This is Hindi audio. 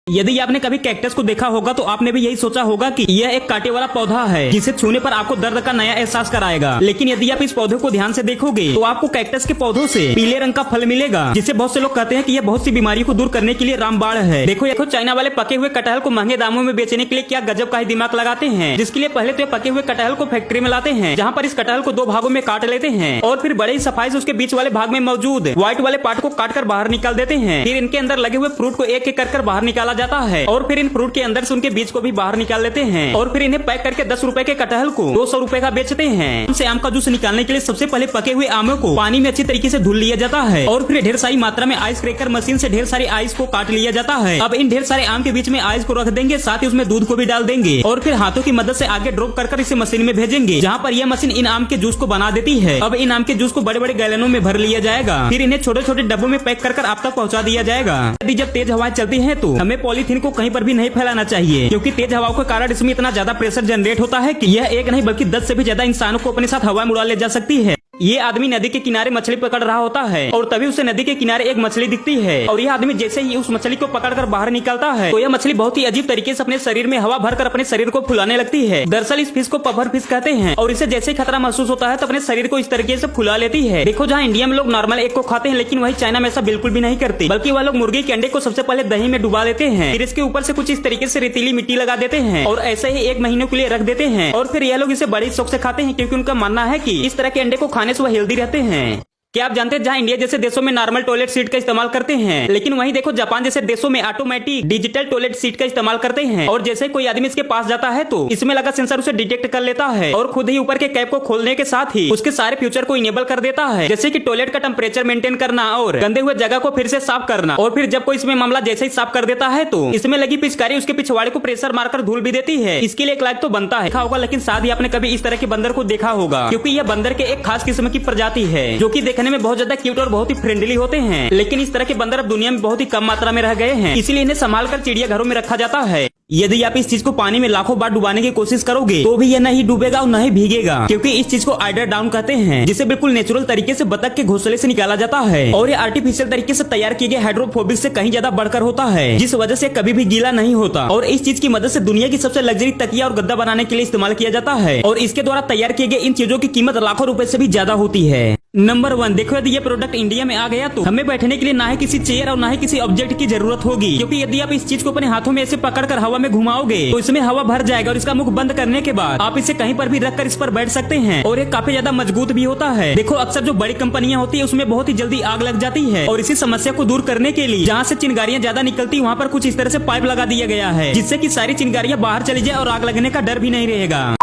यदि आपने कभी कैक्टस को देखा होगा तो आपने भी यही सोचा होगा कि यह एक कांटे वाला पौधा है जिसे छूने पर आपको दर्द का नया एहसास कराएगा। लेकिन यदि आप इस पौधे को ध्यान से देखोगे तो आपको कैक्टस के पौधों से पीले रंग का फल मिलेगा, जिसे बहुत से लोग कहते हैं कि यह बहुत सी बीमारियों को दूर करने के लिए रामबाण है। देखो चाइना वाले पके हुए कटहल को महंगे दामों में बेचने के लिए क्या गजब का ही दिमाग लगाते हैं, जिसके लिए पहले तो पके हुए कटहल को फैक्ट्री में लाते हैं, जहाँ पर इस कटहल को 2 भागों में काट लेते हैं और फिर बड़े ही सफाई से उसके बीच वाले भाग में मौजूद व्हाइट वाले पार्ट को काट कर बाहर निकाल देते हैं। फिर इनके अंदर लगे हुए फ्रूट को एक एक कर बाहर निकाला जाता है और फिर इन फ्रूट के अंदर से उनके बीज को भी बाहर निकाल लेते हैं और फिर इन्हें पैक करके 10 रुपए के कटहल को 200 रुपए का बेचते हैं। उनसे आम का जूस निकालने के लिए सबसे पहले पके हुए आमों को पानी में अच्छी तरीके से धुल लिया जाता है और फिर ढेर सारी मात्रा में आइस क्रेकर मशीन से ढेर सारी आइस को काट लिया जाता है। अब इन ढेर सारे आम के बीच में आइस को रख देंगे, साथ ही उसमें दूध को भी डाल देंगे और फिर हाथों की मदद से आगे ड्रॉप कर इसे मशीन में भेजेंगे, जहाँ पर यह मशीन इन आम के जूस को बना देती है। अब इन आम के जूस को बड़े बड़े गैलनों में भर लिया जाएगा, फिर इन्हें छोटे छोटे डब्बों में पैक कर आप तक पहुँचा दिया जाएगा। यदि जब तेज हवाएं चलती है तो हमें पॉलीथीन को कहीं पर भी नहीं फैलाना चाहिए, क्योंकि तेज हवाओं के कारण इसमें इतना ज्यादा प्रेशर जनरेट होता है कि यह एक नहीं बल्कि 10 से भी ज्यादा इंसानों को अपने साथ हवा में उड़ा ले जा सकती है। ये आदमी नदी के किनारे मछली पकड़ रहा होता है और तभी उसे नदी के किनारे एक मछली दिखती है और यह आदमी जैसे ही उस मछली को पकड़कर बाहर निकालता है तो यह मछली बहुत ही अजीब तरीके से अपने शरीर में हवा भरकर अपने शरीर को फुलाने लगती है। दरअसल इस फिश को पफर फिश कहते हैं और इसे जैसे ही खतरा महसूस होता है तो अपने शरीर को इस तरीके से फुला लेती है। देखो, जहाँ इंडिया में लोग नॉर्मल एग को खाते हैं, लेकिन वही चाइना में ऐसा बिल्कुल भी नहीं करते, बल्कि वह लोग मुर्गी के अंडे को सबसे पहले दही में डुबा देते हैं, फिर इसके ऊपर से कुछ इस तरीके से रेतीली मिट्टी लगा देते हैं और ऐसे ही 1 महीने के लिए रख देते हैं और फिर यह लोग इसे बड़ी शौक से खाते हैं, क्योंकि उनका मानना है कि इस तरह के अंडे को खाने से वह हेल्दी रहते हैं। क्या आप जानते हैं जहां इंडिया जैसे देशों में नॉर्मल टॉयलेट सीट का इस्तेमाल करते हैं, लेकिन वहीं देखो जापान जैसे देशों में ऑटोमेटिक डिजिटल टॉयलेट सीट का इस्तेमाल करते हैं और जैसे कोई आदमी इसके पास जाता है तो इसमें लगा सेंसर उसे डिटेक्ट कर लेता है और खुद ही ऊपर के कैप को खोलने के साथ ही उसके सारे फ्यूचर को इनेबल कर देता है, जैसे कि टॉयलेट का टेम्परेचर मेंटेन करना और गंदे हुए जगह को फिर से साफ करना। और फिर जब कोई इसमें मामला जैसे ही साफ कर देता है तो इसमें लगी पिचकारी उसके पिछवाड़े को प्रेशर मारकर धूल भी देती है। इसके लिए एक लाइक तो बनता है होगा, लेकिन साथ ही आपने कभी इस तरह के बंदर को देखा होगा, क्योंकि यह बंदर के एक खास किस्म की प्रजाति है जो कि देखने में बहुत ज्यादा क्यूट और बहुत ही फ्रेंडली होते हैं। लेकिन इस तरह के बंदर अब दुनिया में बहुत ही कम मात्रा में रह गए हैं, इसीलिए इन्हें संभाल कर चिड़ियाघरों में रखा जाता है। यदि आप इस चीज को पानी में लाखों बार डुबाने की कोशिश करोगे तो भी यह नहीं डूबेगा और न ही भीगेगा, क्योंकि इस चीज को आइडर डाउन कहते हैं, जिसे बिल्कुल नेचुरल तरीके से बतख के घोंसले से निकाला जाता है और ये आर्टिफिशियल तरीके से तैयार किए गए हाइड्रोफोबिक से कहीं ज्यादा बढ़कर होता है, जिस वजह से कभी भी गीला नहीं होता और इस चीज की मदद से दुनिया की सबसे लग्जरी तकिया और गद्दा बनाने के लिए इस्तेमाल किया जाता है और इसके द्वारा तैयार किए गए इन चीजों की कीमत लाखों रुपए से भी ज्यादा होती है। नंबर 1, देखो यदि ये प्रोडक्ट इंडिया में आ गया तो हमें बैठने के लिए ना ही किसी चेयर और ना ही किसी ऑब्जेक्ट की जरूरत होगी, क्योंकि यदि आप इस चीज को अपने हाथों में ऐसे पकड़कर हवा में घुमाओगे तो इसमें हवा भर जाएगा और इसका मुख बंद करने के बाद आप इसे कहीं पर भी रखकर इस पर बैठ सकते हैं और ये काफी ज्यादा मजबूत भी होता है। देखो, अक्सर जो बड़ी कंपनियां होती है उसमें बहुत ही जल्दी आग लग जाती है और इसी समस्या को दूर करने के लिए जहाँ से चिंगारियां ज्यादा निकलती वहाँ पर कुछ इस तरह से पाइप लगा दिया गया है, जिससे की सारी चिंगारियां बाहर चली जाए और आग लगने का डर भी नहीं रहेगा।